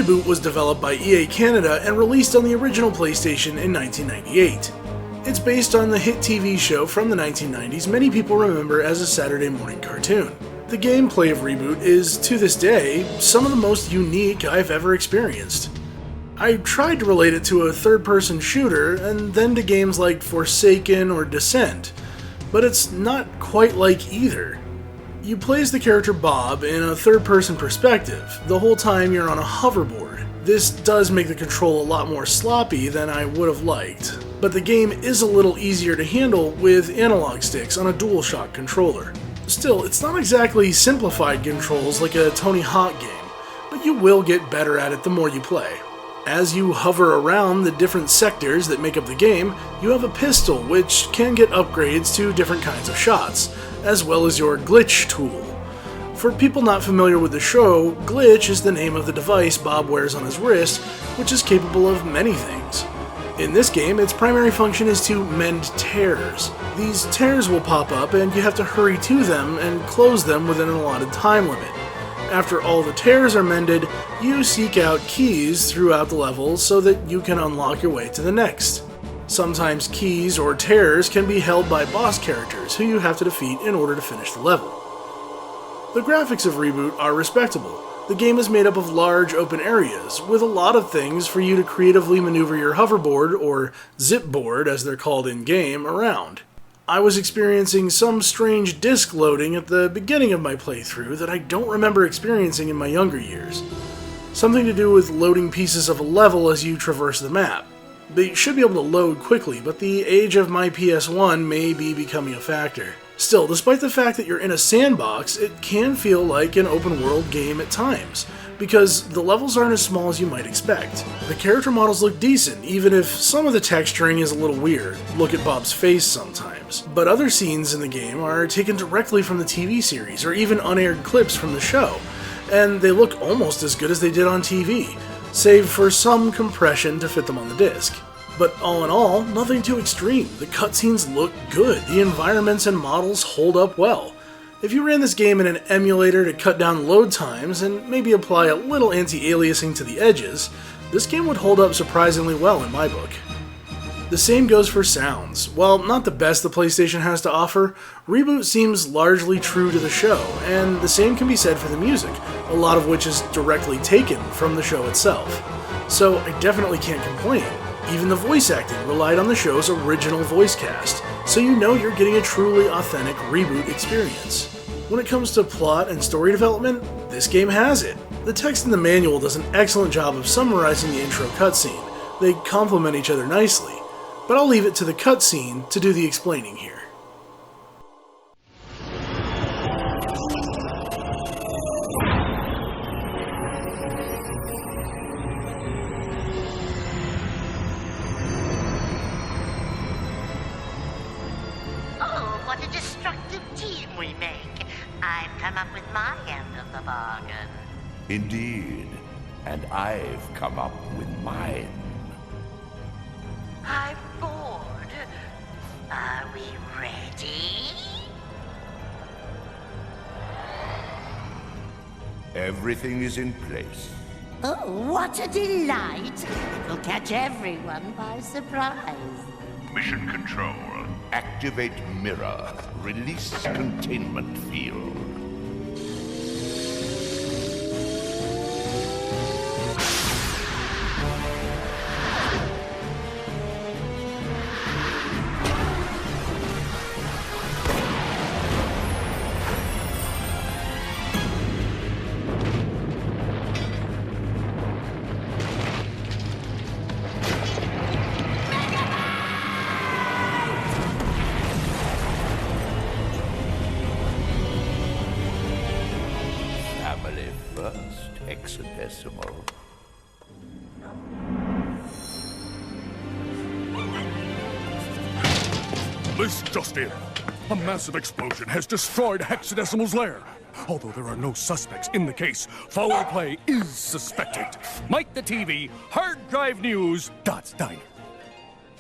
ReBoot was developed by EA Canada and released on the original PlayStation in 1998. It's based on the hit TV show from the 1990s many people remember as a Saturday morning cartoon. The gameplay of ReBoot is, to this day, some of the most unique I've ever experienced. I tried to relate it to a third-person shooter, and then to games like Forsaken or Descent, but it's not quite like either. You play as the character Bob in a third-person perspective, the whole time you're on a hoverboard. This does make the control a lot more sloppy than I would have liked, but the game is a little easier to handle with analog sticks on a DualShock controller. Still, it's not exactly simplified controls like a Tony Hawk game, but you will get better at it the more you play. As you hover around the different sectors that make up the game, you have a pistol which can get upgrades to different kinds of shots, as well as your glitch tool. For people not familiar with the show, glitch is the name of the device Bob wears on his wrist, which is capable of many things. In this game, its primary function is to mend tears. These tears will pop up and you have to hurry to them and close them within an allotted time limit. After all the tears are mended, you seek out keys throughout the level so that you can unlock your way to the next. Sometimes keys or tears can be held by boss characters who you have to defeat in order to finish the level. The graphics of ReBoot are respectable. The game is made up of large open areas, with a lot of things for you to creatively maneuver your hoverboard, or zipboard as they're called in-game, around. I was experiencing some strange disk loading at the beginning of my playthrough that I don't remember experiencing in my younger years. Something to do with loading pieces of a level as you traverse the map. They should be able to load quickly, but the age of my PS1 may be becoming a factor. Still, despite the fact that you're in a sandbox, it can feel like an open-world game at times, because the levels aren't as small as you might expect. The character models look decent, even if some of the texturing is a little weird. Look at Bob's face sometimes. But other scenes in the game are taken directly from the TV series, or even unaired clips from the show, and they look almost as good as they did on TV, save for some compression to fit them on the disc. But all in all, nothing too extreme. The cutscenes look good, the environments and models hold up well. If you ran this game in an emulator to cut down load times and maybe apply a little anti-aliasing to the edges, this game would hold up surprisingly well in my book. The same goes for sounds. While not the best the PlayStation has to offer, ReBoot seems largely true to the show, and the same can be said for the music, a lot of which is directly taken from the show itself. So I definitely can't complain. Even the voice acting relied on the show's original voice cast, so you know you're getting a truly authentic ReBoot experience. When it comes to plot and story development, this game has it. The text in the manual does an excellent job of summarizing the intro cutscene. They complement each other nicely, but I'll leave it to the cutscene to do the explaining here. What a destructive team we make. I've come up with my end of the bargain. Indeed. And I've come up with mine. I'm bored. Are we ready? Everything is in place. Oh, what a delight. It'll catch everyone by surprise. Mission Control. Activate mirror. Release containment field. First hexadecimal. This just in. A massive explosion has destroyed Hexadecimal's lair. Although there are no suspects in the case, foul play is suspected. Mike the TV, hard drive news, Dot's Diner.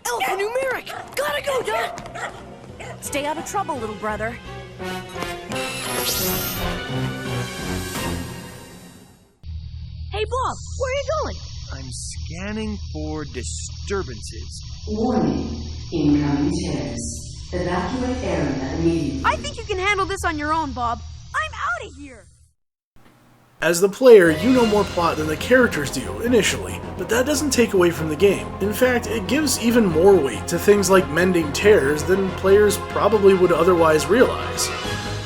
Alphanumeric! Gotta go, Dot! Stay out of trouble, little brother. Hey, Hey, Bob, where are you going? I'm scanning for disturbances. Warning. Incoming terrorists. Evacuate area immediately. I think you can handle this on your own, Bob. I'm out of here. As the player, you know more plot than the characters do, initially, but that doesn't take away from the game. In fact, it gives even more weight to things like mending tears than players probably would otherwise realize.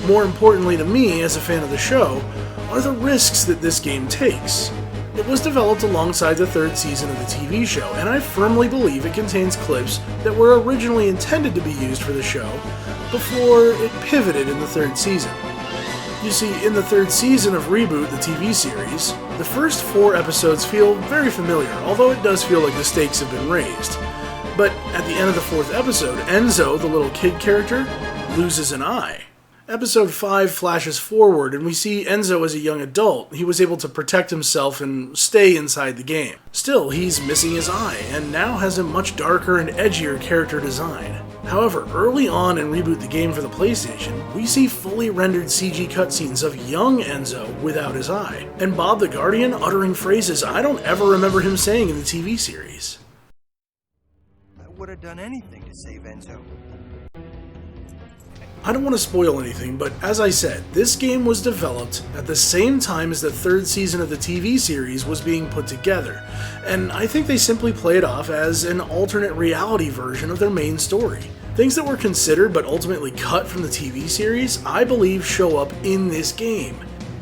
More importantly to me, as a fan of the show, are the risks that this game takes. It was developed alongside the third season of the TV show, and I firmly believe it contains clips that were originally intended to be used for the show before it pivoted in the third season. You see, in the third season of ReBoot, the TV series, the first 4 episodes feel very familiar, although it does feel like the stakes have been raised. But at the end of the 4th episode, Enzo, the little kid character, loses an eye. Episode 5 flashes forward, and we see Enzo as a young adult. He was able to protect himself and stay inside the game. Still, he's missing his eye, and now has a much darker and edgier character design. However, early on in ReBoot the game for the PlayStation, we see fully rendered CG cutscenes of young Enzo without his eye, and Bob the Guardian uttering phrases I don't ever remember him saying in the TV series. I would have done anything to save Enzo. I don't want to spoil anything, but as I said, this game was developed at the same time as the third season of the TV series was being put together, and I think they simply play it off as an alternate reality version of their main story. Things that were considered but ultimately cut from the TV series, I believe, show up in this game.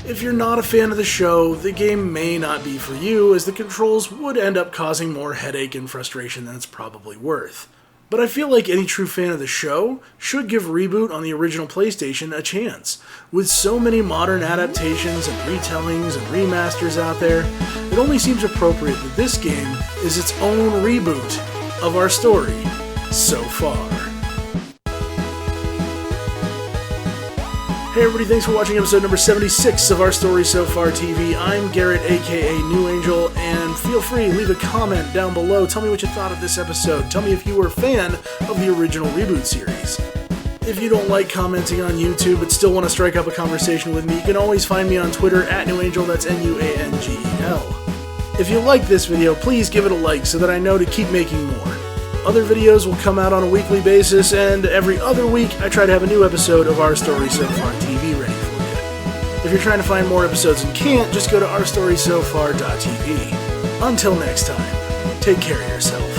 If you're not a fan of the show, the game may not be for you, as the controls would end up causing more headache and frustration than it's probably worth. But I feel like any true fan of the show should give ReBoot on the original PlayStation a chance. With so many modern adaptations and retellings and remasters out there, it only seems appropriate that this game is its own reboot of our story so far. Hey everybody, thanks for watching episode number 76 of Our Story So Far TV. I'm Garrett, aka New Angel, and feel free, leave a comment down below. Tell me what you thought of this episode. Tell me if you were a fan of the original ReBoot series. If you don't like commenting on YouTube but still want to strike up a conversation with me, you can always find me on Twitter at NewAngel, that's NUANGEL. If you like this video, please give it a like so that I know to keep making more. Other videos will come out on a weekly basis, and every other week I try to have a new episode of Our Story So Far TV ready for you. If you're trying to find more episodes and can't, just go to ourstorysofar.tv. Until next time, take care of yourself.